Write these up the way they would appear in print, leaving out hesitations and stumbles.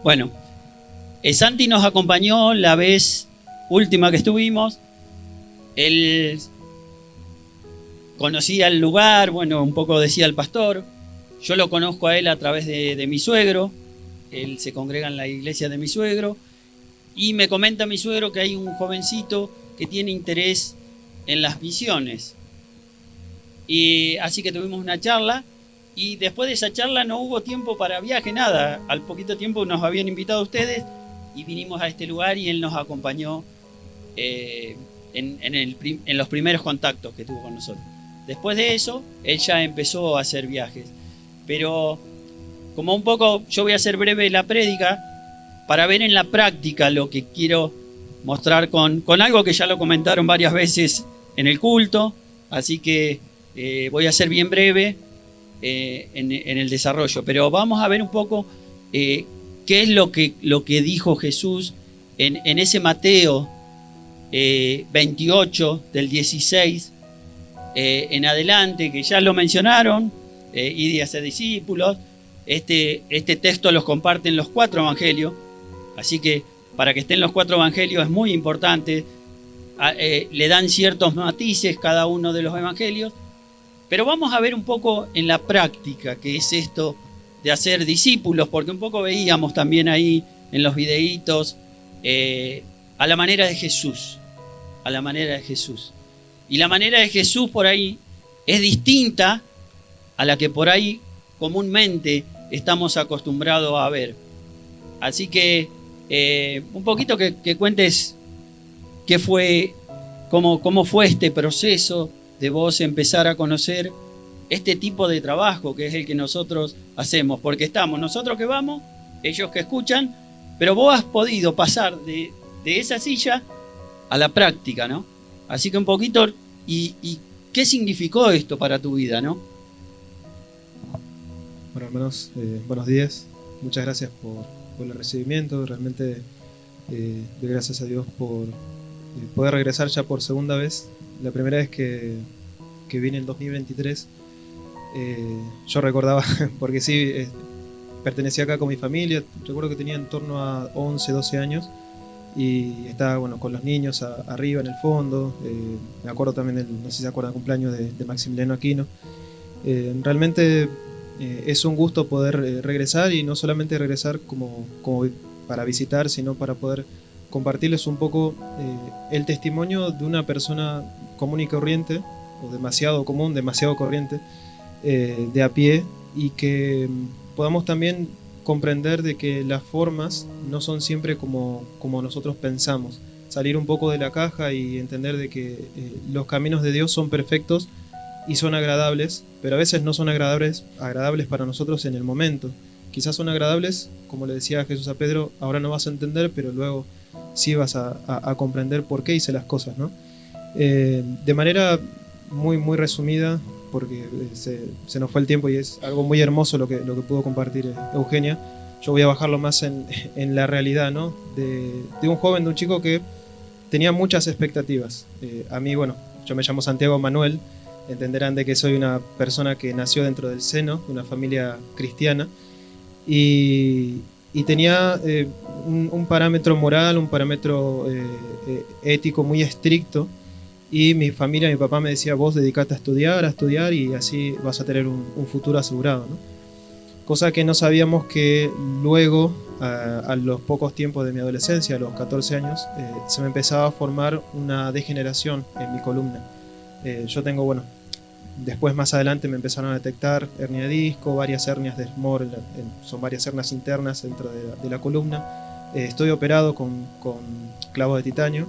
Bueno, Santi nos acompañó la vez última que estuvimos. Él conocía el lugar, bueno, un poco decía el pastor. Yo lo conozco a él a través de mi suegro. Él se congrega en la iglesia de mi suegro. Y me comenta mi suegro que hay un jovencito que tiene interés en las misiones. Y así que tuvimos una charla. Y después de esa charla no hubo tiempo para viaje, nada. Al poquito tiempo nos habían invitado a ustedes y vinimos a este lugar y él nos acompañó en los primeros contactos que tuvo con nosotros. Después de eso, él ya empezó a hacer viajes. Pero como un poco, yo voy a hacer breve la prédica para ver en la práctica lo que quiero mostrar con algo que ya lo comentaron varias veces en el culto. Así que voy a ser bien breve en el desarrollo. Pero vamos a ver un poco qué es lo que dijo Jesús en ese Mateo 28 del 16 en adelante, que ya lo mencionaron, id y hacer discípulos. Este texto los comparten los 4 evangelios, así que para que estén los 4 evangelios es muy importante. Le dan ciertos matices cada uno de los evangelios, pero vamos a ver un poco en la práctica qué es esto de hacer discípulos, porque un poco veíamos también ahí en los videitos a la manera de Jesús, a la manera de Jesús. Y la manera de Jesús por ahí es distinta a la que por ahí comúnmente estamos acostumbrados a ver. Así que un poquito que cuentes qué fue, cómo fue este proceso de vos empezar a conocer este tipo de trabajo que es el que nosotros hacemos, porque estamos nosotros que vamos, ellos que escuchan, pero vos has podido pasar de esa silla a la práctica, ¿no? Así que un poquito, ¿y qué significó esto para tu vida, no? Bueno, hermanos, buenos días. Muchas gracias por el recibimiento. Realmente doy gracias a Dios por poder regresar ya por segunda vez. La primera vez que vine en 2023, yo recordaba, porque sí, pertenecía acá con mi familia. Recuerdo que tenía en torno a 11, 12 años. Y estaba bueno, con los niños arriba en el fondo. Me acuerdo también, no sé si se acuerdan, el cumpleaños de Maximiliano Aquino. Realmente es un gusto poder regresar, y no solamente regresar como para visitar, sino para poder compartirles un poco el testimonio de una persona común y corriente, o demasiado común, demasiado corriente, de a pie, y que podamos también comprender de que las formas no son siempre como nosotros pensamos. Salir un poco de la caja y entender de que los caminos de Dios son perfectos y son agradables, pero a veces no son agradables para nosotros en el momento. Quizás son agradables, como le decía Jesús a Pedro, ahora no vas a entender, pero luego sí vas a comprender por qué hice las cosas, ¿no? De manera muy, muy resumida, porque se nos fue el tiempo y es algo muy hermoso lo que pudo compartir Eugenia. Yo voy a bajarlo más en la realidad, ¿no? De un joven, de un chico que tenía muchas expectativas. A mí, bueno, yo me llamo Santiago Manuel, entenderán de que soy una persona que nació dentro del seno de una familia cristiana, y tenía un parámetro moral, un parámetro ético muy estricto. Y mi familia, mi papá me decía, vos dedicate a estudiar y así vas a tener un futuro asegurado, ¿no? Cosa que no sabíamos que luego, a los pocos tiempos de mi adolescencia, a los 14 años, se me empezaba a formar una degeneración en mi columna. Yo tengo, bueno, después más adelante me empezaron a detectar hernia de disco, varias hernias de Mohr, son varias hernias internas dentro de la columna. Estoy operado con clavos de titanio.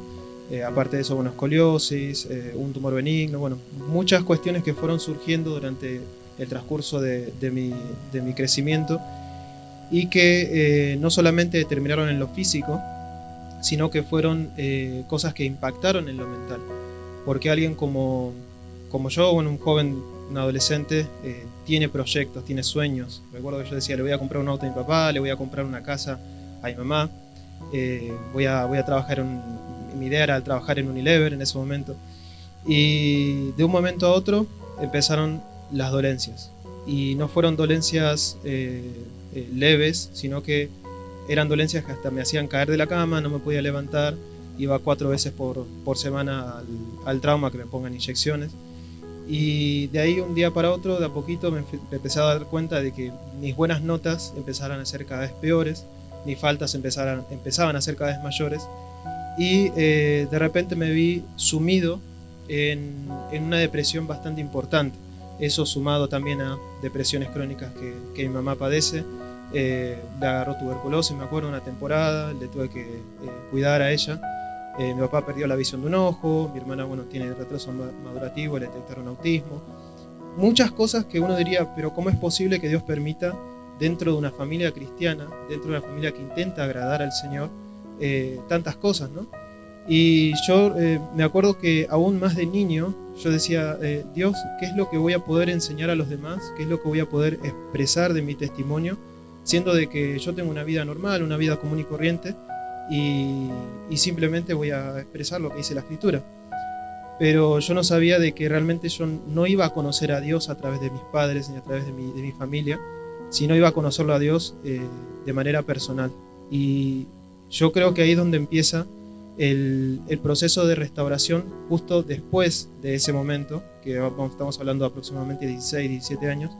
Aparte de eso, bueno, escoliosis, un tumor benigno, bueno, muchas cuestiones que fueron surgiendo durante el transcurso de mi crecimiento, y que no solamente terminaron en lo físico, sino que fueron cosas que impactaron en lo mental. Porque alguien como yo, bueno, un joven, un adolescente, tiene proyectos, tiene sueños. Recuerdo que yo decía, le voy a comprar un auto a mi papá, le voy a comprar una casa a mi mamá, voy a trabajar mi idea era trabajar en Unilever en ese momento. Y de un momento a otro empezaron las dolencias. Y no fueron dolencias leves, sino que eran dolencias que hasta me hacían caer de la cama, no me podía levantar, iba 4 veces por semana al trauma que me pongan inyecciones. Y de ahí un día para otro, de a poquito me empecé a dar cuenta de que mis buenas notas empezaran a ser cada vez peores, mis faltas empezaban a ser cada vez mayores, y de repente me vi sumido en una depresión bastante importante. Eso sumado también a depresiones crónicas que mi mamá padece. Le agarró tuberculosis, me acuerdo, una temporada, le tuve que cuidar a ella. Mi papá perdió la visión de un ojo, mi hermana tiene retraso madurativo, le detectaron autismo. Muchas cosas que uno diría, pero ¿cómo es posible que Dios permita dentro de una familia cristiana, dentro de una familia que intenta agradar al Señor, tantas cosas, ¿no? Y yo me acuerdo que aún más de niño, yo decía, Dios, ¿qué es lo que voy a poder enseñar a los demás? ¿Qué es lo que voy a poder expresar de mi testimonio? Siendo de que yo tengo una vida normal, una vida común y corriente, y simplemente voy a expresar lo que dice la Escritura. Pero yo no sabía de que realmente yo no iba a conocer a Dios a través de mis padres ni a través de mi familia, sino iba a conocerlo a Dios de manera personal. Y yo creo que ahí es donde empieza el proceso de restauración, justo después de ese momento, que estamos hablando de aproximadamente 16, 17 años,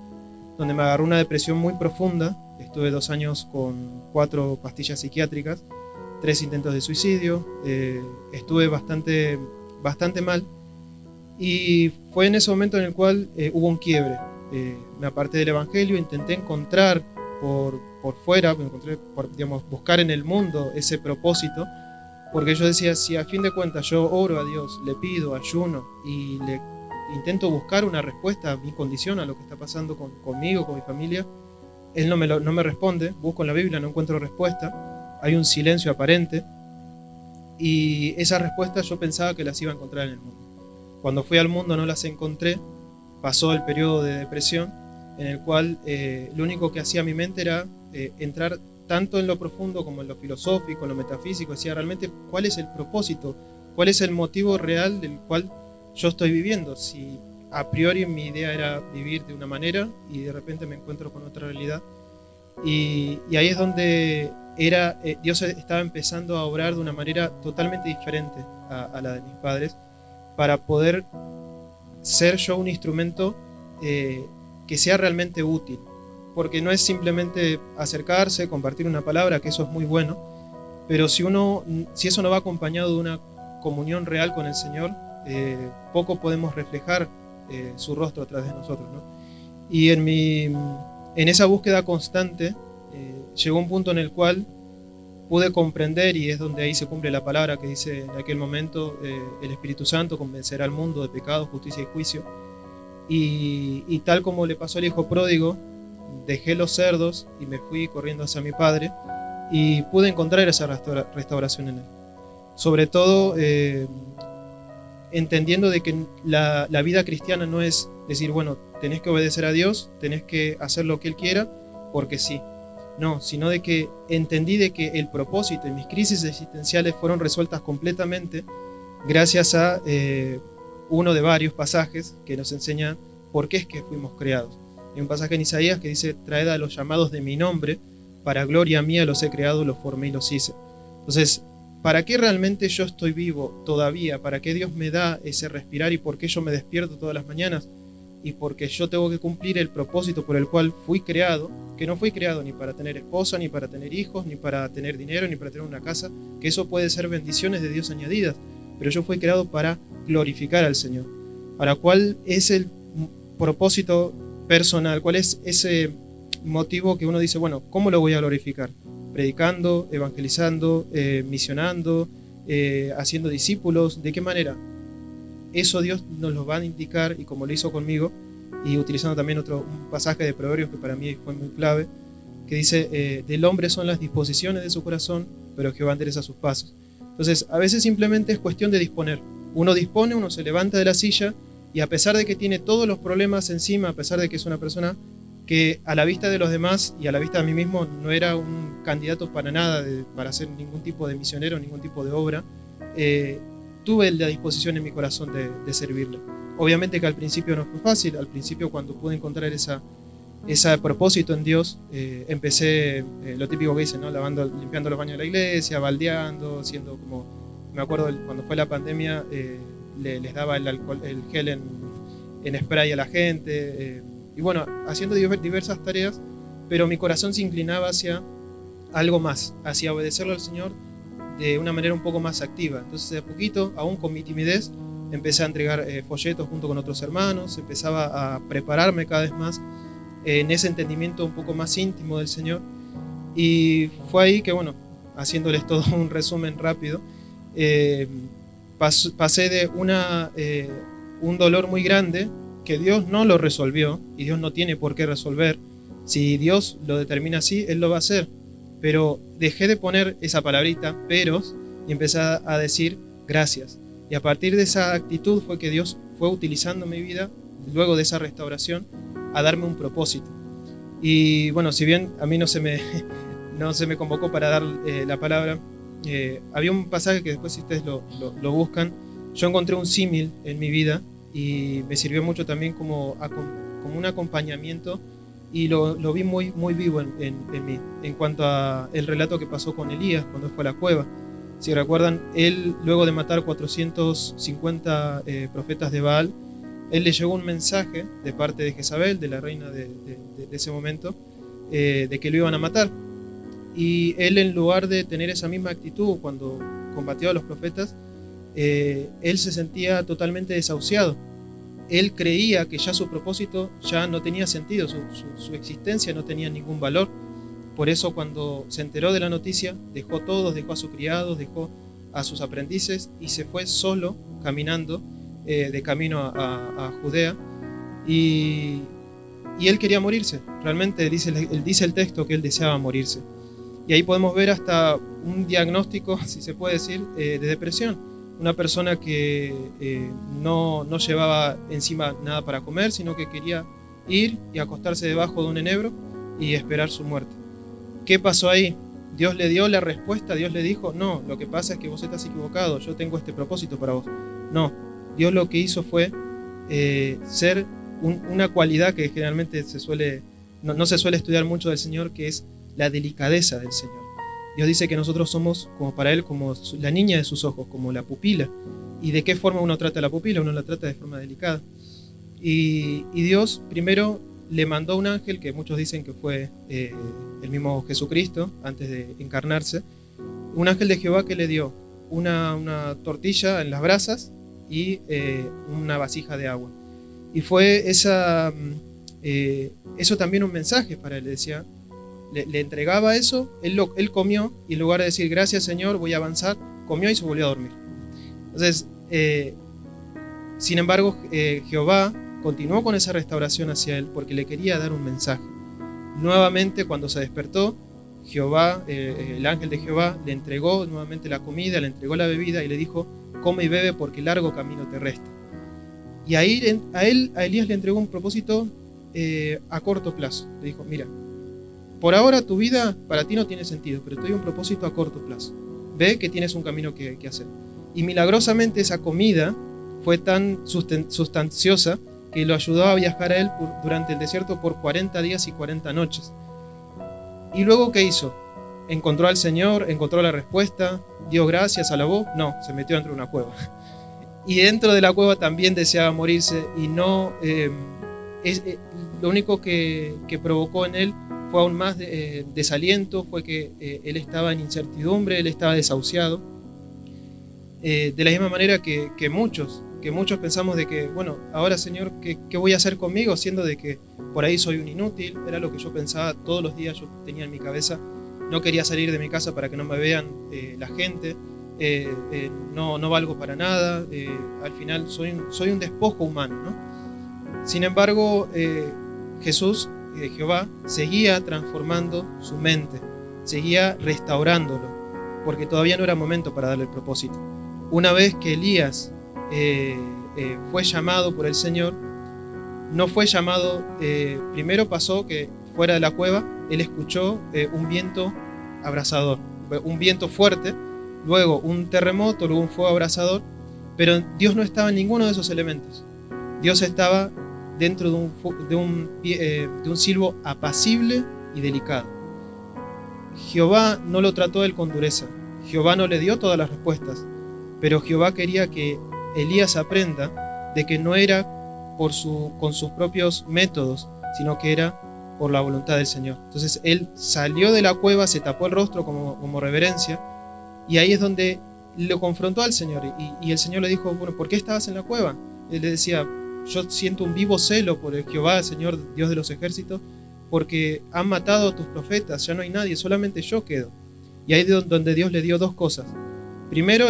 donde me agarró una depresión muy profunda. Estuve 2 años con 4 pastillas psiquiátricas, 3 intentos de suicidio, estuve bastante mal, y fue en ese momento en el cual hubo un quiebre. Me aparté del Evangelio, intenté encontrar por fuera, buscar en el mundo ese propósito, porque yo decía, si a fin de cuentas yo oro a Dios, le pido, ayuno y le intento buscar una respuesta a mi condición, a lo que está pasando conmigo, con mi familia, Él no me responde, busco en la Biblia, no encuentro respuesta, hay un silencio aparente, y esas respuestas yo pensaba que las iba a encontrar en el mundo. Cuando fui al mundo no las encontré, pasó el periodo de depresión, en el cual lo único que hacía mi mente era entrar tanto en lo profundo como en lo filosófico, en lo metafísico. Decía realmente cuál es el propósito, cuál es el motivo real del cual yo estoy viviendo. Si a priori mi idea era vivir de una manera y de repente me encuentro con otra realidad. Y ahí es donde Dios estaba empezando a obrar de una manera totalmente diferente a la de mis padres, para poder ser yo un instrumento que sea realmente útil. Porque no es simplemente acercarse, compartir una palabra, que eso es muy bueno, pero si eso no va acompañado de una comunión real con el Señor, poco podemos reflejar su rostro a través de nosotros, ¿no? Y en esa búsqueda constante llegó un punto en el cual pude comprender, y es donde ahí se cumple la palabra que dice en aquel momento, el Espíritu Santo convencerá al mundo de pecado, justicia y juicio. Y tal como le pasó al hijo pródigo, dejé los cerdos y me fui corriendo hacia mi padre, y pude encontrar esa restauración en él. Sobre todo entendiendo de que la vida cristiana no es decir, bueno, tenés que obedecer a Dios, tenés que hacer lo que Él quiera, porque sí. No, sino de que entendí de que el propósito y mis crisis existenciales fueron resueltas completamente gracias a uno de varios pasajes que nos enseñan por qué es que fuimos creados. Hay un pasaje en Isaías que dice, traed a los llamados de mi nombre, para gloria mía los he creado, los formé y los hice. Entonces, ¿para qué realmente yo estoy vivo todavía? ¿Para qué Dios me da ese respirar y por qué yo me despierto todas las mañanas? Y porque yo tengo que cumplir el propósito por el cual fui creado, que no fui creado ni para tener esposa, ni para tener hijos, ni para tener dinero, ni para tener una casa, que eso puede ser bendiciones de Dios añadidas, pero yo fui creado para glorificar al Señor. Ahora, ¿cuál es el propósito personal? ¿Cuál es ese motivo que uno dice, bueno, ¿cómo lo voy a glorificar? Predicando, evangelizando, misionando, haciendo discípulos, ¿de qué manera? Eso Dios nos lo va a indicar, y como lo hizo conmigo, y utilizando también un pasaje de Proverbios que para mí fue muy clave, que dice, del hombre son las disposiciones de su corazón, pero Jehová endereza sus pasos. Entonces, a veces simplemente es cuestión de disponer. Uno dispone, uno se levanta de la silla, y a pesar de que tiene todos los problemas encima, a pesar de que es una persona que a la vista de los demás y a la vista de mí mismo no era un candidato para nada, para hacer ningún tipo de misionero, ningún tipo de obra, tuve la disposición en mi corazón de servirle. Obviamente que al principio no fue fácil, al principio cuando pude encontrar esa ese propósito en Dios, empecé lo típico que dicen, ¿no? Limpiando los baños de la iglesia, baldeando, haciendo como, me acuerdo cuando fue la pandemia, les daba el gel en spray a la gente, y bueno, haciendo diversas tareas, pero mi corazón se inclinaba hacia algo más, hacia obedecerle al Señor de una manera un poco más activa. Entonces de a poquito, aún con mi timidez, empecé a entregar folletos junto con otros hermanos, empezaba a prepararme cada vez más en ese entendimiento un poco más íntimo del Señor. Y fue ahí que, bueno, haciéndoles todo un resumen rápido, pasé de un dolor muy grande que Dios no lo resolvió, y Dios no tiene por qué resolver. Si Dios lo determina así, Él lo va a hacer. Pero dejé de poner esa palabrita, peros, y empecé a decir gracias. Y a partir de esa actitud fue que Dios fue utilizando mi vida, luego de esa restauración, a darme un propósito. Y bueno, si bien a mí no se me convocó para dar la palabra, había un pasaje que después, si ustedes lo buscan, yo encontré un símil en mi vida y me sirvió mucho también como un acompañamiento, y lo vi muy, muy vivo en mí, en cuanto a el relato que pasó con Elías cuando fue a la cueva. Si recuerdan, él, luego de matar 450 profetas de Baal, él le llegó un mensaje de parte de Jezabel, de la reina de ese momento, de que lo iban a matar. Y él, en lugar de tener esa misma actitud cuando combatió a los profetas, él se sentía totalmente desahuciado. Él creía que ya su propósito ya no tenía sentido, su existencia no tenía ningún valor. Por eso, cuando se enteró de la noticia, dejó todos, dejó a sus criados, dejó a sus aprendices y se fue solo caminando de camino a Judea. Y él quería morirse. Realmente dice el texto que él deseaba morirse. Y ahí podemos ver hasta un diagnóstico, si se puede decir, de depresión. Una persona que no llevaba encima nada para comer, sino que quería ir y acostarse debajo de un enebro y esperar su muerte. ¿Qué pasó ahí? Dios le dio la respuesta, Dios le dijo, no, lo que pasa es que vos estás equivocado, yo tengo este propósito para vos. No, Dios lo que hizo fue ser una cualidad que generalmente no se suele estudiar mucho del Señor, que es la delicadeza del Señor. Dios dice que nosotros somos, como para Él, como la niña de sus ojos, como la pupila. ¿Y de qué forma uno trata a la pupila? Uno la trata de forma delicada. Y Dios primero le mandó un ángel, que muchos dicen que fue el mismo Jesucristo antes de encarnarse, un ángel de Jehová que le dio una tortilla en las brasas y una vasija de agua. Y fue eso también un mensaje para él. Le decía, le entregaba eso, él comió, y en lugar de decir gracias Señor, voy a avanzar, comió y se volvió a dormir. Entonces, sin embargo, Jehová continuó con esa restauración hacia él porque le quería dar un mensaje. Nuevamente, cuando se despertó, Jehová, el ángel de Jehová, le entregó nuevamente la comida, le entregó la bebida y le dijo, come y bebe porque largo camino te resta. Y ahí a Elías le entregó un propósito a corto plazo. Le dijo, mira, por ahora tu vida para ti no tiene sentido, pero te doy un propósito a corto plazo. Ve que tienes un camino que hacer. Y milagrosamente esa comida fue tan sustanciosa que lo ayudó a viajar a él durante el desierto por 40 días y 40 noches. ¿Y luego qué hizo? ¿Encontró al Señor? ¿Encontró la respuesta? ¿Dio gracias? ¿Alabó? No, se metió dentro de una cueva. Y dentro de la cueva también deseaba morirse, y no lo único que provocó en él fue aún más desaliento, fue que él estaba en incertidumbre, él estaba desahuciado. De la misma manera que muchos pensamos de que, bueno, ahora Señor, ¿qué voy a hacer conmigo? Siendo de que por ahí soy un inútil, era lo que yo pensaba todos los días, yo tenía en mi cabeza, no quería salir de mi casa para que no me vean la gente, no valgo para nada, al final soy un despojo humano, ¿no? Sin embargo, Jehová seguía transformando su mente, seguía restaurándolo, porque todavía no era momento para darle el propósito. Una vez que Elías fue llamado por el Señor, no fue llamado, primero pasó que fuera de la cueva, él escuchó un viento abrasador, un viento fuerte, luego un terremoto, luego un fuego abrasador, pero Dios no estaba en ninguno de esos elementos. Dios estaba dentro de un silbo apacible y delicado. Jehová no lo trató él con dureza. Jehová no le dio todas las respuestas, pero Jehová quería que Elías aprenda de que no era con sus propios métodos, sino que era por la voluntad del Señor. Entonces él salió de la cueva, se tapó el rostro como reverencia, y ahí es donde lo confrontó al Señor, y el Señor le dijo, bueno, ¿por qué estabas en la cueva? Él le decía, yo siento un vivo celo por el Jehová, el Señor, Dios de los ejércitos, porque han matado a tus profetas, ya no hay nadie, solamente yo quedo. Y ahí es donde Dios le dio dos cosas. Primero,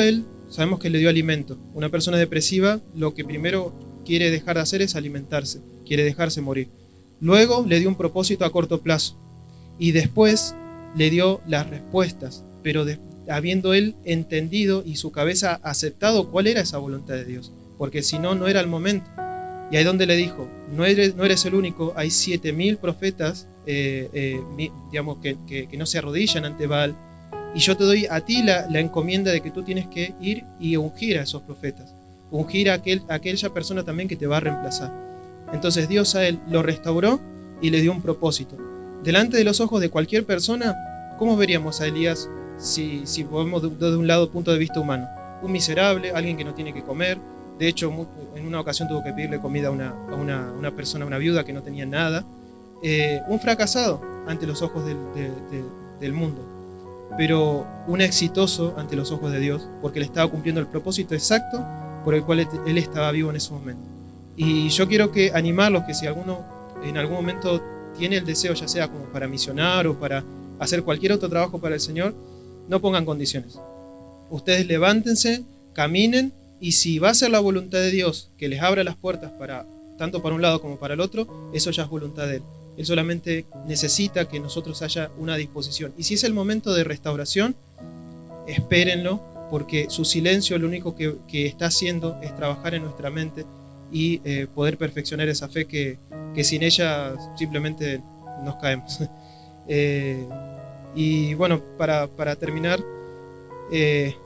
sabemos que le dio alimento. Una persona depresiva lo que primero quiere dejar de hacer es alimentarse, quiere dejarse morir. Luego le dio un propósito a corto plazo, y después le dio las respuestas, pero habiendo él entendido y su cabeza aceptado cuál era esa voluntad de Dios, porque si no, no era el momento. Y ahí donde le dijo, no eres el único, hay 7.000 profetas digamos que no se arrodillan ante Baal, y yo te doy a ti la encomienda de que tú tienes que ir y ungir a esos profetas, ungir a aquella persona también que te va a reemplazar. Entonces Dios a él lo restauró y le dio un propósito. Delante de los ojos de cualquier persona, ¿cómo veríamos a Elías si podemos desde un lado punto de vista humano? Un miserable, alguien que no tiene que comer. De hecho, en una ocasión tuvo que pedirle comida a una persona, una viuda que no tenía nada. Un fracasado ante los ojos del mundo, pero un exitoso ante los ojos de Dios, porque le estaba cumpliendo el propósito exacto por el cual él estaba vivo en ese momento. Y yo quiero animarlos que si alguno en algún momento tiene el deseo, ya sea como para misionar o para hacer cualquier otro trabajo para el Señor, no pongan condiciones. Ustedes levántense, caminen, y si va a ser la voluntad de Dios que les abra las puertas tanto para un lado como para el otro, eso ya es voluntad de Él. Él solamente necesita que nosotros haya una disposición. Y si es el momento de restauración, espérenlo, porque su silencio lo único que está haciendo es trabajar en nuestra mente y poder perfeccionar esa fe que sin ella simplemente nos caemos. Y bueno, para terminar,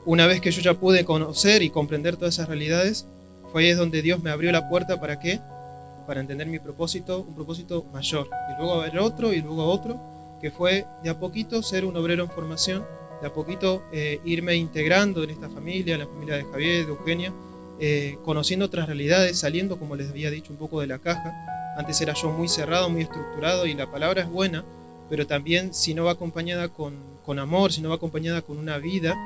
una vez que yo ya pude conocer y comprender todas esas realidades, fue ahí donde Dios me abrió la puerta. ¿Para qué? Para entender mi propósito, un propósito mayor, y luego haber otro, y luego otro, que fue de a poquito ser un obrero en formación, de a poquito irme integrando en esta familia, en la familia de Javier, de Eugenia, conociendo otras realidades, saliendo, como les había dicho, un poco de la caja. Antes era yo muy cerrado, muy estructurado, y la palabra es buena, pero también si no va acompañada con amor, si no va acompañada con una vida,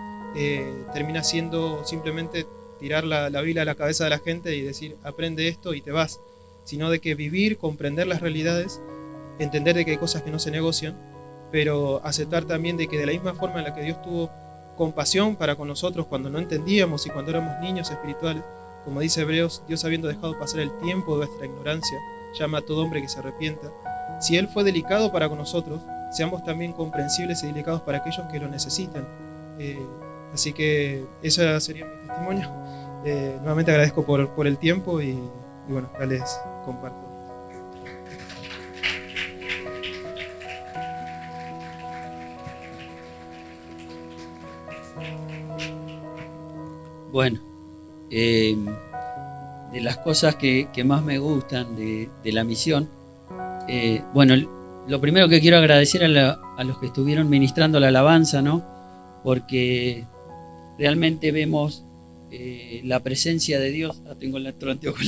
termina siendo simplemente tirar la Biblia a la cabeza de la gente y decir, aprende esto y te vas. Sino de que vivir, comprender las realidades, entender de que hay cosas que no se negocian, pero aceptar también de que de la misma forma en la que Dios tuvo compasión para con nosotros cuando no entendíamos y cuando éramos niños espirituales, como dice Hebreos, Dios habiendo dejado pasar el tiempo de nuestra ignorancia, llama a todo hombre que se arrepienta. Si Él fue delicado para con nosotros, seamos también comprensibles y delicados para aquellos que lo necesitan. Así que ese sería mi testimonio. Nuevamente agradezco por el tiempo y bueno, ya les comparto. Bueno, de las cosas que más me gustan de la misión, bueno, lo primero que quiero agradecer a los que estuvieron ministrando la alabanza, ¿no? Porque realmente vemos la presencia de Dios. Tengo el otro anteojo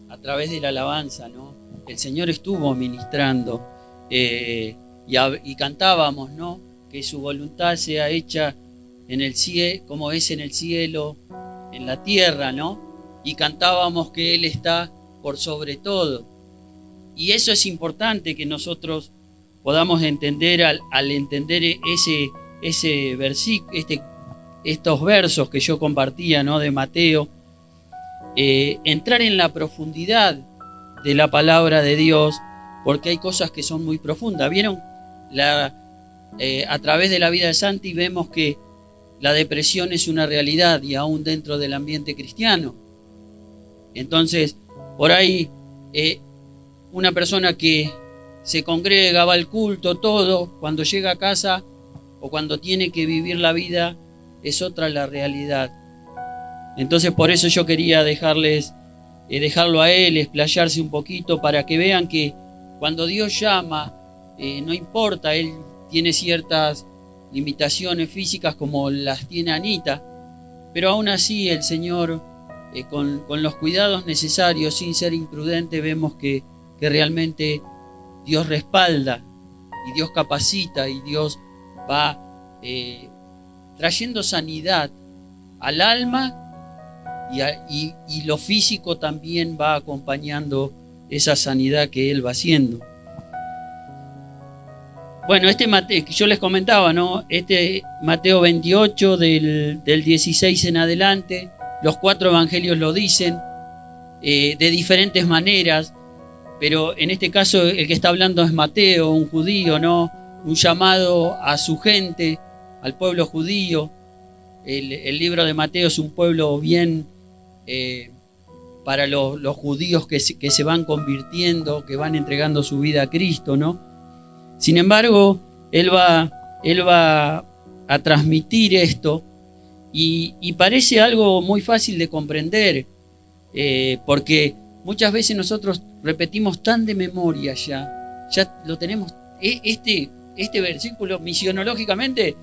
a través de la alabanza, ¿no? El Señor estuvo ministrando y cantábamos, ¿no? Que su voluntad sea hecha en el cielo, como es en el cielo, en la tierra, ¿no? Y cantábamos que Él está por sobre todo. Y eso es importante que nosotros podamos entender al entender ese versículo, estos versos que yo compartía, ¿no? De Mateo, entrar en la profundidad de la palabra de Dios, porque hay cosas que son muy profundas. ¿Vieron? A través de la vida de Santi vemos que la depresión es una realidad y aún dentro del ambiente cristiano. Entonces, por ahí, una persona que se congrega, va al culto, todo, cuando llega a casa o cuando tiene que vivir la vida, es otra la realidad. Entonces, por eso yo quería dejarles dejarlo a Él, explayarse un poquito para que vean que cuando Dios llama, no importa, Él tiene ciertas limitaciones físicas como las tiene Anita, pero aún así el Señor, con los cuidados necesarios, sin ser imprudente, vemos que realmente Dios respalda y Dios capacita y Dios va trayendo sanidad al alma y lo físico también va acompañando esa sanidad que Él va haciendo. Bueno, Mateo, que yo les comentaba, ¿no? Mateo 28 del 16 en adelante, los 4 evangelios lo dicen de diferentes maneras, pero en este caso el que está hablando es Mateo, un judío, ¿no? Un llamado a su gente, al pueblo judío. El libro de Mateo es un pueblo bien para los judíos que se van convirtiendo, que van entregando su vida a Cristo, ¿no? Sin embargo, él va a transmitir esto y parece algo muy fácil de comprender, porque muchas veces nosotros repetimos tan de memoria ya lo tenemos. Este versículo misionológicamente,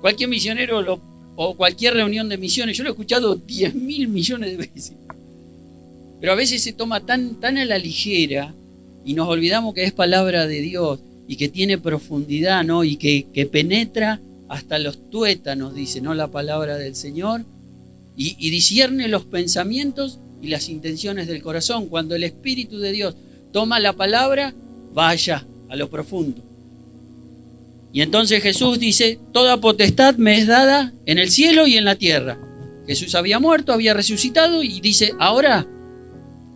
cualquier misionero o cualquier reunión de misiones, yo lo he escuchado 10.000 millones de veces. Pero a veces se toma tan a la ligera y nos olvidamos que es palabra de Dios y que tiene profundidad, ¿no? Y que penetra hasta los tuétanos, dice, ¿no? La palabra del Señor y discierne los pensamientos y las intenciones del corazón. Cuando el Espíritu de Dios toma la palabra, va allá, a lo profundo. Y entonces Jesús dice, toda potestad me es dada en el cielo y en la tierra. Jesús había muerto, había resucitado y dice, ahora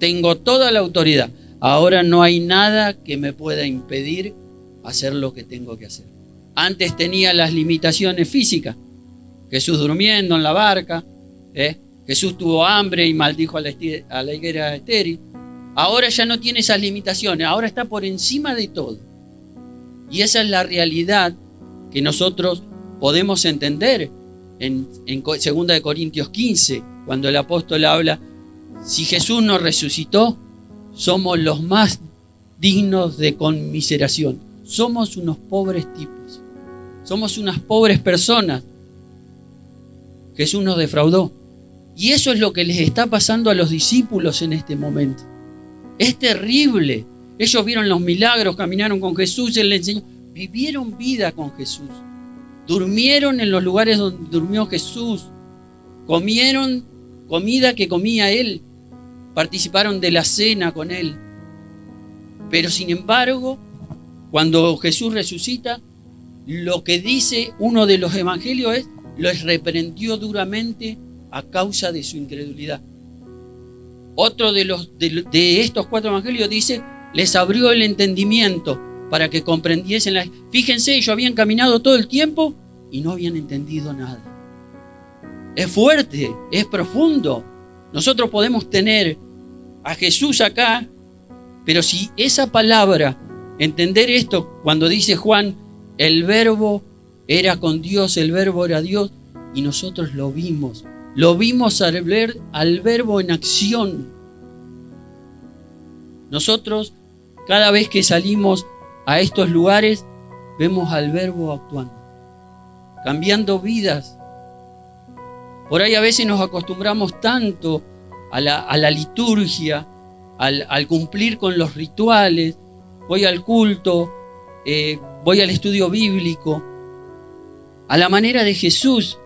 tengo toda la autoridad. Ahora no hay nada que me pueda impedir hacer lo que tengo que hacer. Antes tenía las limitaciones físicas. Jesús durmiendo en la barca, Jesús tuvo hambre y maldijo a la higuera estéril. Ahora ya no tiene esas limitaciones, ahora está por encima de todo. Y esa es la realidad que nosotros podemos entender en 2 Corintios 15, cuando el apóstol habla, si Jesús nos resucitó, somos los más dignos de conmiseración. Somos unos pobres tipos, somos unas pobres personas. Jesús nos defraudó. Y eso es lo que les está pasando a los discípulos en este momento. Es terrible. Ellos vieron los milagros, caminaron con Jesús, Él les enseñó. Vivieron vida con Jesús. Durmieron en los lugares donde durmió Jesús. Comieron comida que comía Él. Participaron de la cena con Él. Pero sin embargo, cuando Jesús resucita, lo que dice uno de los evangelios es, los reprendió duramente a causa de su incredulidad. Otro de estos 4 evangelios dice, les abrió el entendimiento para que comprendiesen. Fíjense, ellos habían caminado todo el tiempo y no habían entendido nada. Es fuerte, es profundo. Nosotros podemos tener a Jesús acá, pero si esa palabra, entender esto, cuando dice Juan, el verbo era con Dios, el verbo era Dios, y nosotros lo vimos al verbo en acción. Nosotros, cada vez que salimos a estos lugares, vemos al verbo actuando, cambiando vidas. Por ahí a veces nos acostumbramos tanto a la liturgia, al cumplir con los rituales. Voy al culto, voy al estudio bíblico, a la manera de Jesús.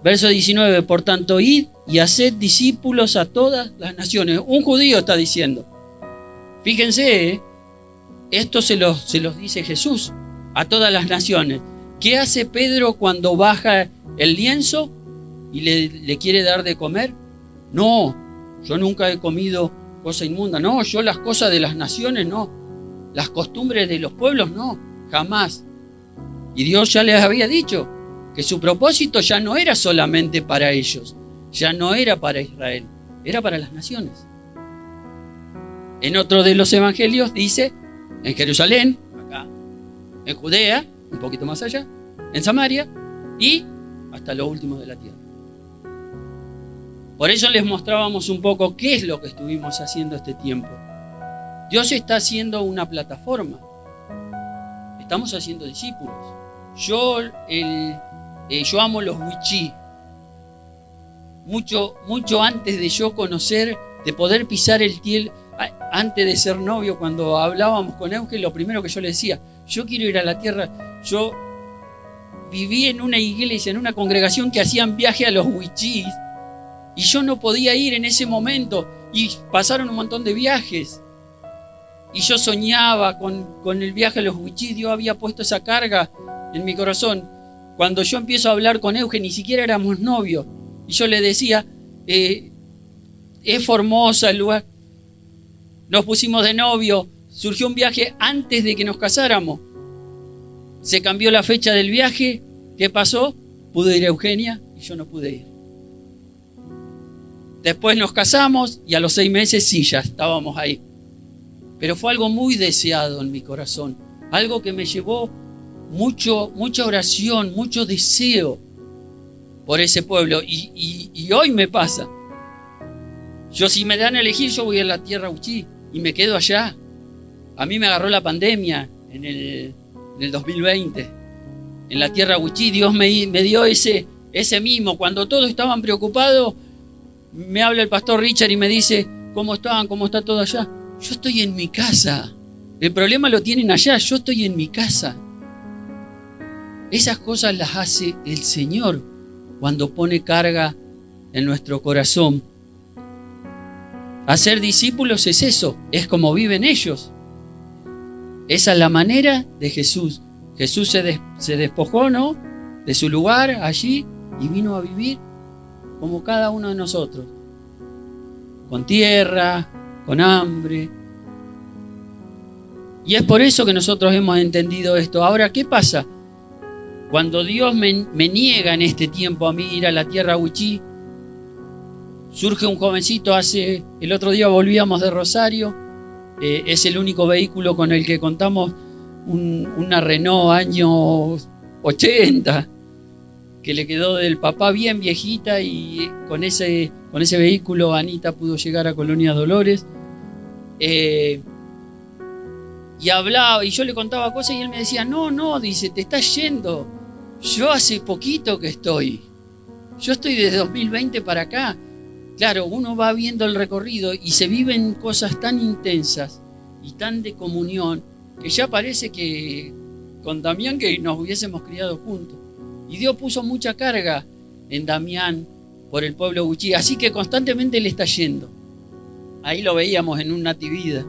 Verso 19, por tanto, id y haced discípulos a todas las naciones. Un judío está diciendo. Fíjense, esto se los dice Jesús a todas las naciones. ¿Qué hace Pedro cuando baja el lienzo y le quiere dar de comer? No, yo nunca he comido cosa inmunda. No, yo las cosas de las naciones no. Las costumbres de los pueblos no, jamás. Y Dios ya les había dicho que su propósito ya no era solamente para ellos, ya no era para Israel, era para las naciones. En otro de los evangelios dice, en Jerusalén, acá, en Judea, un poquito más allá, en Samaria y hasta lo último de la tierra. Por eso les mostrábamos un poco qué es lo que estuvimos haciendo este tiempo. Dios está haciendo una plataforma. Estamos haciendo discípulos. Yo amo los wichí. Mucho antes de yo conocer, de poder pisar el tiel, antes de ser novio, cuando hablábamos con Euge, lo primero que yo le decía, yo quiero ir a la tierra. Yo viví en una iglesia, en una congregación que hacían viaje a los wichís, y yo no podía ir en ese momento, y pasaron un montón de viajes. Y yo soñaba con el viaje a los wichís. Dios había puesto esa carga en mi corazón. Cuando yo empiezo a hablar con Euge, ni siquiera éramos novios. Y yo le decía, es Formosa el lugar. Nos pusimos de novio. Surgió un viaje antes de que nos casáramos. Se cambió la fecha del viaje. ¿Qué pasó? Pudo ir Eugenia y yo no pude ir. Después nos casamos y a los 6 meses sí, ya estábamos ahí. Pero fue algo muy deseado en mi corazón. Algo que me llevó mucha oración, mucho deseo por ese pueblo. Y hoy me pasa. Yo, si me dan a elegir, yo voy a la tierra wichí y me quedo allá. A mí me agarró la pandemia en el 2020. En la tierra wichí Dios me dio ese mimo. Cuando todos estaban preocupados, me habla el pastor Richard y me dice, ¿cómo están? ¿Cómo está todo allá? Yo estoy en mi casa. El problema lo tienen allá, yo estoy en mi casa. Esas cosas las hace el Señor cuando pone carga en nuestro corazón. Hacer discípulos es eso, es como viven ellos. Esa es la manera de Jesús. Jesús se despojó, ¿no?, de su lugar allí y vino a vivir como cada uno de nosotros. Con tierra, con hambre. Y es por eso que nosotros hemos entendido esto. Ahora, ¿qué pasa? Cuando Dios me niega en este tiempo a mí ir a la tierra wichí, surge un jovencito, el otro día volvíamos de Rosario, es el único vehículo con el que contamos, una Renault año 80, que le quedó del papá bien viejita, y con ese vehículo Anita pudo llegar a Colonia Dolores. Y hablaba, y yo le contaba cosas y él me decía, no, dice, te estás yendo. Yo hace poquito que estoy. Yo estoy desde 2020 para acá. Claro, uno va viendo el recorrido y se viven cosas tan intensas y tan de comunión que ya parece que con Damián que nos hubiésemos criado juntos. Y Dios puso mucha carga en Damián por el pueblo wichí, así que constantemente le está yendo. Ahí lo veíamos en un Nativida.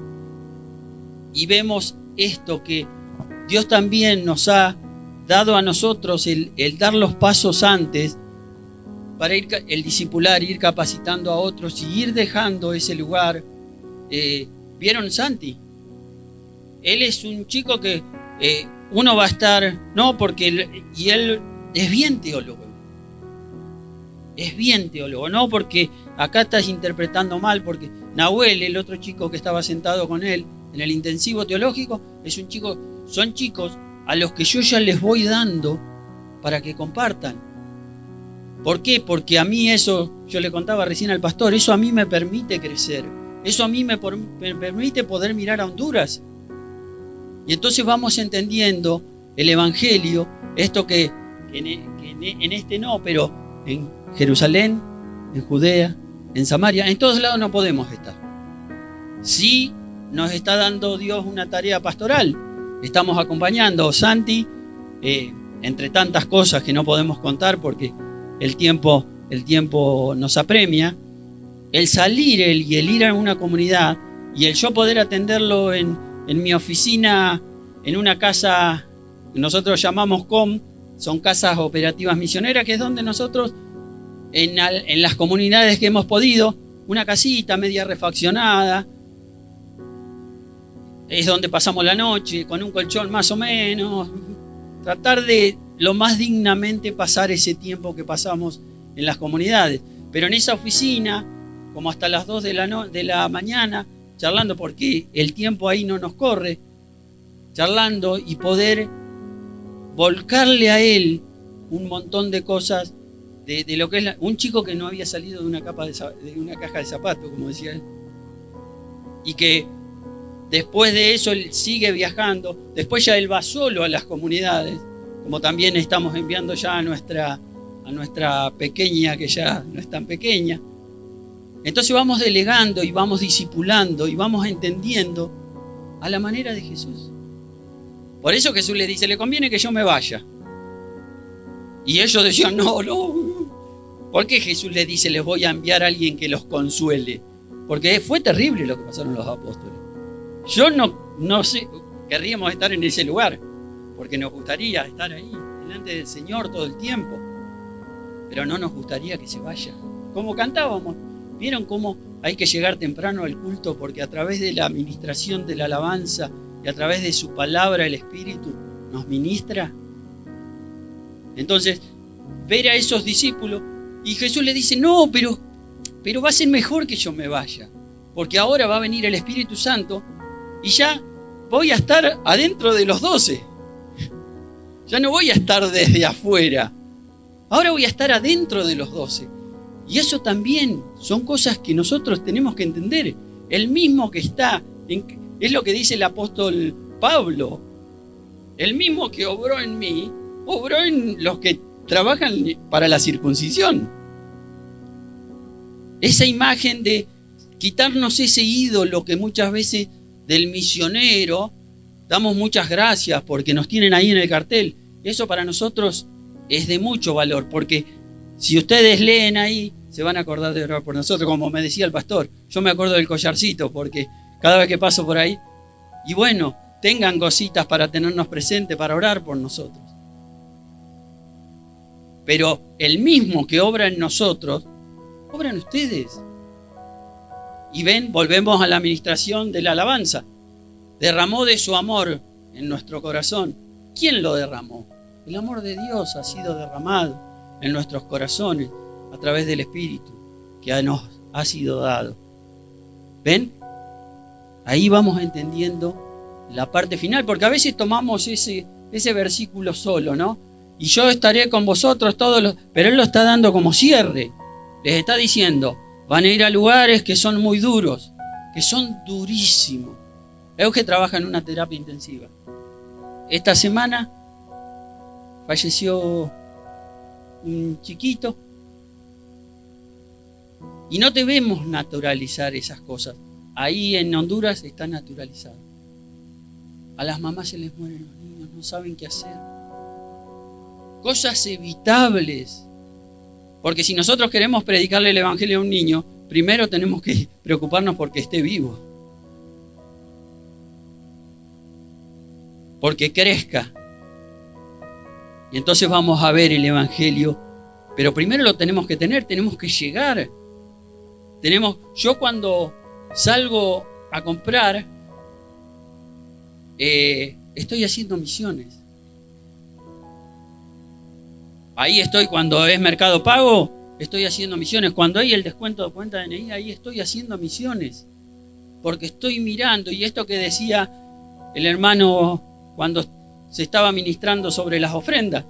Y vemos esto, que Dios también nos ha dado a nosotros el dar los pasos antes para el discipular, ir capacitando a otros y ir dejando ese lugar. ¿Vieron Santi? Él es un chico que uno va a estar, no, porque él es bien teólogo. Es bien teólogo, no porque acá estás interpretando mal, porque Nahuel, el otro chico que estaba sentado con él en el intensivo teológico, son chicos a los que yo ya les voy dando para que compartan. ¿Por qué? Porque a mí eso, yo le contaba recién al pastor, eso a mí me permite crecer. Eso a mí me permite poder mirar a Honduras. Y entonces vamos entendiendo el Evangelio, esto que en este no, pero en Jerusalén, en Judea, en Samaria, en todos lados no podemos estar. Sí nos está dando Dios una tarea pastoral. Estamos acompañando a Santi, entre tantas cosas que no podemos contar porque el tiempo nos apremia. El salir y el ir a una comunidad y el yo poder atenderlo en mi oficina, en una casa que nosotros llamamos COM, son casas operativas misioneras, que es donde nosotros, en las comunidades que hemos podido, una casita media refaccionada, es donde pasamos la noche, con un colchón más o menos, tratar de lo más dignamente pasar ese tiempo que pasamos en las comunidades. Pero en esa oficina, como hasta las 2 de la mañana, charlando, porque el tiempo ahí no nos corre, charlando y poder volcarle a él un montón de cosas de lo que es un chico que no había salido de una caja de zapatos, como decía él. Y que después de eso él sigue viajando. Después ya él va solo a las comunidades, como también estamos enviando ya a nuestra pequeña, que ya no es tan pequeña. Entonces vamos delegando y vamos discipulando y vamos entendiendo a la manera de Jesús. Por eso Jesús les dice, le conviene que yo me vaya. Y ellos decían, no. ¿Por qué Jesús les dice, les voy a enviar a alguien que los consuele? Porque fue terrible lo que pasaron los apóstoles. Yo no sé, querríamos estar en ese lugar, porque nos gustaría estar ahí, delante del Señor todo el tiempo. Pero no nos gustaría que se vaya. Como cantábamos, ¿vieron cómo hay que llegar temprano al culto? Porque a través de la administración de la alabanza y a través de su palabra el Espíritu nos ministra. Entonces, ver a esos discípulos, y Jesús le dice, no, pero va a ser mejor que yo me vaya, porque ahora va a venir el Espíritu Santo y ya voy a estar adentro de los 12. Ya no voy a estar desde afuera. Ahora voy a estar adentro de los 12. Y eso también son cosas que nosotros tenemos que entender. El mismo que está, es lo que dice el apóstol Pablo, el mismo que obró en mí, obró en los que trabajan para la circuncisión. Esa imagen de quitarnos ese ídolo que muchas veces del misionero, damos muchas gracias porque nos tienen ahí en el cartel. Eso para nosotros es de mucho valor, porque si ustedes leen ahí, se van a acordar de orar por nosotros, como me decía el pastor. Yo me acuerdo del collarcito, porque cada vez que paso por ahí, y bueno, tengan cositas para tenernos presentes, para orar por nosotros. Pero el mismo que obra en nosotros, obra en ustedes. Y ven, volvemos a la administración de la alabanza. Derramó de su amor en nuestro corazón. ¿Quién lo derramó? El amor de Dios ha sido derramado en nuestros corazones a través del Espíritu que nos ha sido dado. ¿Ven? Ahí vamos entendiendo la parte final, porque a veces tomamos ese versículo solo, ¿no? Y yo estaré con vosotros todos los... Pero Él lo está dando como cierre. Les está diciendo, van a ir a lugares que son muy duros, que son durísimos. Euge trabaja en una terapia intensiva. Esta semana falleció un chiquito. Y no debemos naturalizar esas cosas. Ahí en Honduras está naturalizado. A las mamás se les mueren los niños, no saben qué hacer. Cosas evitables. Porque si nosotros queremos predicarle el evangelio a un niño, primero tenemos que preocuparnos porque esté vivo. Porque crezca. Y entonces vamos a ver el evangelio. Pero primero lo tenemos que tener, tenemos que llegar. Yo cuando salgo a comprar, estoy haciendo misiones. Ahí estoy cuando es Mercado Pago, estoy haciendo misiones. Cuando hay el descuento de cuenta de DNI, ahí estoy haciendo misiones. Porque estoy mirando, y esto que decía el hermano cuando se estaba ministrando sobre las ofrendas.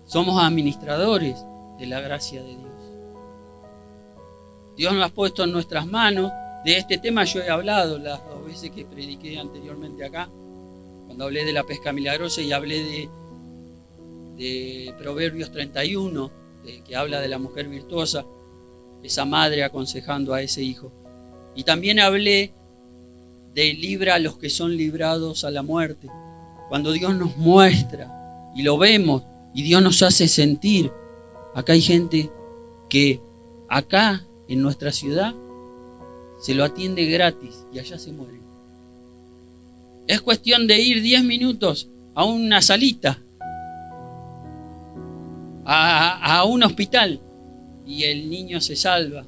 Somos administradores de la gracia de Dios. Dios nos ha puesto en nuestras manos. De este tema yo he hablado las 2 veces que prediqué anteriormente acá, cuando hablé de la pesca milagrosa y hablé de Proverbios 31, que habla de la mujer virtuosa, esa madre aconsejando a ese hijo. Y también hablé de libra a los que son librados a la muerte. Cuando Dios nos muestra y lo vemos y Dios nos hace sentir. Acá hay gente que acá en nuestra ciudad se lo atiende gratis y allá se mueren. Es cuestión de ir 10 minutos a una salita, a un hospital, y el niño se salva.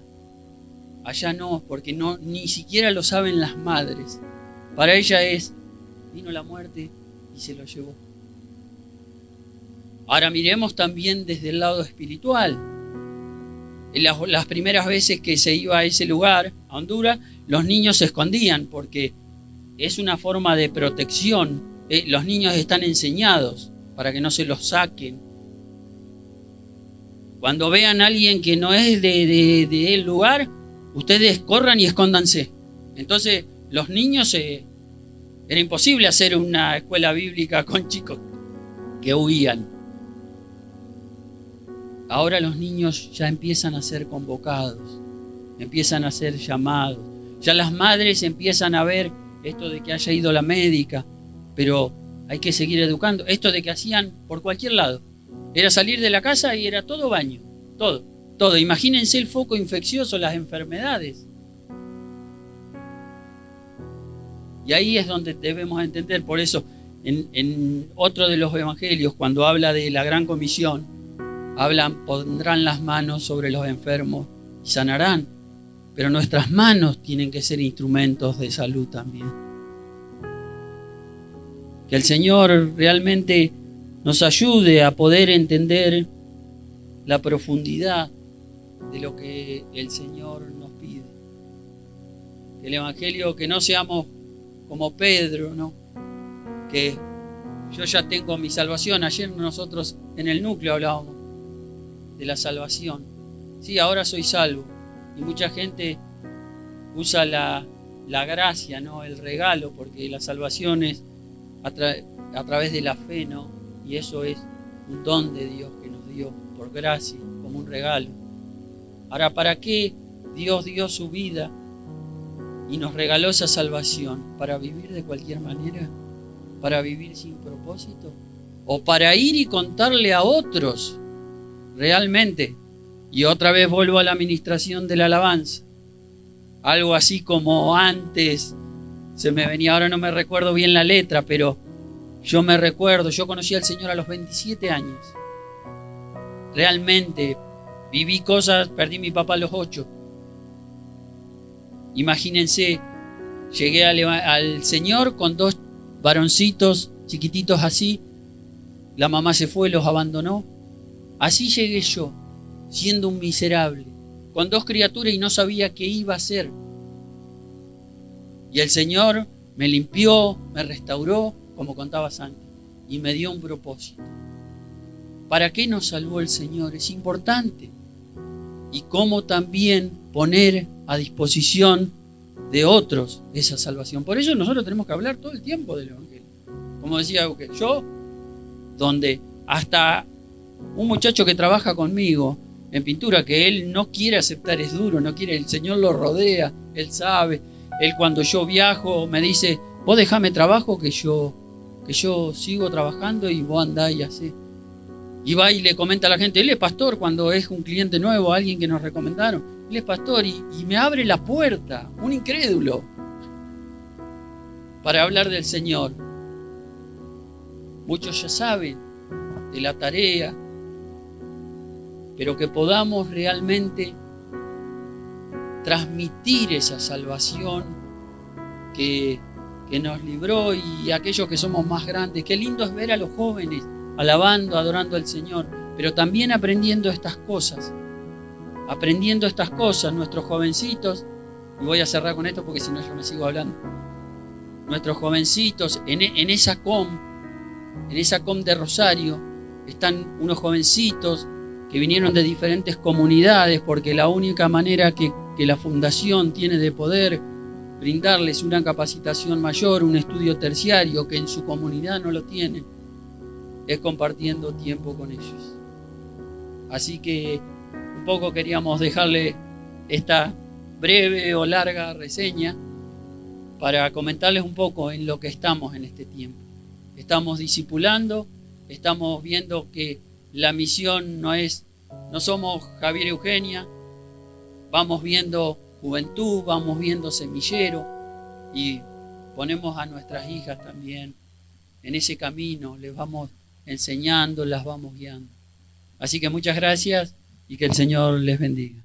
Allá no, porque ni siquiera lo saben las madres. Para ella vino la muerte y se lo llevó. Ahora miremos también desde el lado espiritual. Las primeras veces que se iba a ese lugar, a Honduras, los niños se escondían porque es una forma de protección. Los niños están enseñados para que no se los saquen. Cuando vean a alguien que no es de el lugar, ustedes corran y escóndanse. Entonces, los niños, era imposible hacer una escuela bíblica con chicos que huían. Ahora los niños ya empiezan a ser convocados, empiezan a ser llamados. Ya las madres empiezan a ver esto de que haya ido la médica, pero hay que seguir educando. Esto de que hacían por cualquier lado. Era salir de la casa y era todo baño, todo. Imagínense el foco infeccioso, las enfermedades. Y ahí es donde debemos entender. Por eso, en otro de los evangelios, cuando habla de la gran comisión, pondrán las manos sobre los enfermos y sanarán. Pero nuestras manos tienen que ser instrumentos de salud también. Que el Señor realmente nos ayude a poder entender la profundidad de lo que el Señor nos pide. Que el Evangelio, que no seamos como Pedro, ¿no? Que yo ya tengo mi salvación. Ayer nosotros en el núcleo hablábamos de la salvación. Sí, ahora soy salvo. Y mucha gente usa la gracia, ¿no? El regalo, porque la salvación es a través de la fe, ¿no? Y eso es un don de Dios que nos dio por gracia, como un regalo. Ahora, ¿para qué Dios dio su vida y nos regaló esa salvación? ¿Para vivir de cualquier manera? ¿Para vivir sin propósito? ¿O para ir y contarle a otros realmente? Y otra vez vuelvo a la administración de la alabanza. Algo así como antes, se me venía, ahora no me recuerdo bien la letra, pero yo me recuerdo, yo conocí al Señor a los 27 años. Realmente viví cosas, perdí a mi papá a los 8. Imagínense, llegué al Señor con 2 varoncitos chiquititos así. La mamá se fue, los abandonó. Así llegué yo, siendo un miserable, con 2 criaturas y no sabía qué iba a hacer. Y el Señor me limpió, me restauró, como contabas antes, y me dio un propósito. ¿Para qué nos salvó el Señor? Es importante. Y cómo también poner a disposición de otros esa salvación. Por eso nosotros tenemos que hablar todo el tiempo del Evangelio. Como decía yo, donde hasta un muchacho que trabaja conmigo en pintura, que él no quiere aceptar, es duro, no quiere, el Señor lo rodea, él sabe. Él cuando yo viajo me dice, vos dejame trabajo que yo sigo trabajando y vos andá y hacé. Y va y le comenta a la gente, él es pastor cuando es un cliente nuevo, alguien que nos recomendaron. Él es pastor y me abre la puerta, un incrédulo, para hablar del Señor. Muchos ya saben de la tarea, pero que podamos realmente transmitir esa salvación que nos libró, y aquellos que somos más grandes. Qué lindo es ver a los jóvenes alabando, adorando al Señor, pero también aprendiendo estas cosas, nuestros jovencitos, y voy a cerrar con esto porque si no yo me sigo hablando, nuestros jovencitos en esa com de Rosario, están unos jovencitos que vinieron de diferentes comunidades, porque la única manera que la fundación tiene de poder brindarles una capacitación mayor, un estudio terciario que en su comunidad no lo tienen, es compartiendo tiempo con ellos. Así que un poco queríamos dejarle esta breve o larga reseña para comentarles un poco en lo que estamos en este tiempo. Estamos discipulando, estamos viendo que la misión no somos Javier y Eugenia, vamos viendo juventud, vamos viendo semillero y ponemos a nuestras hijas también en ese camino, les vamos enseñando, las vamos guiando. Así que muchas gracias y que el Señor les bendiga.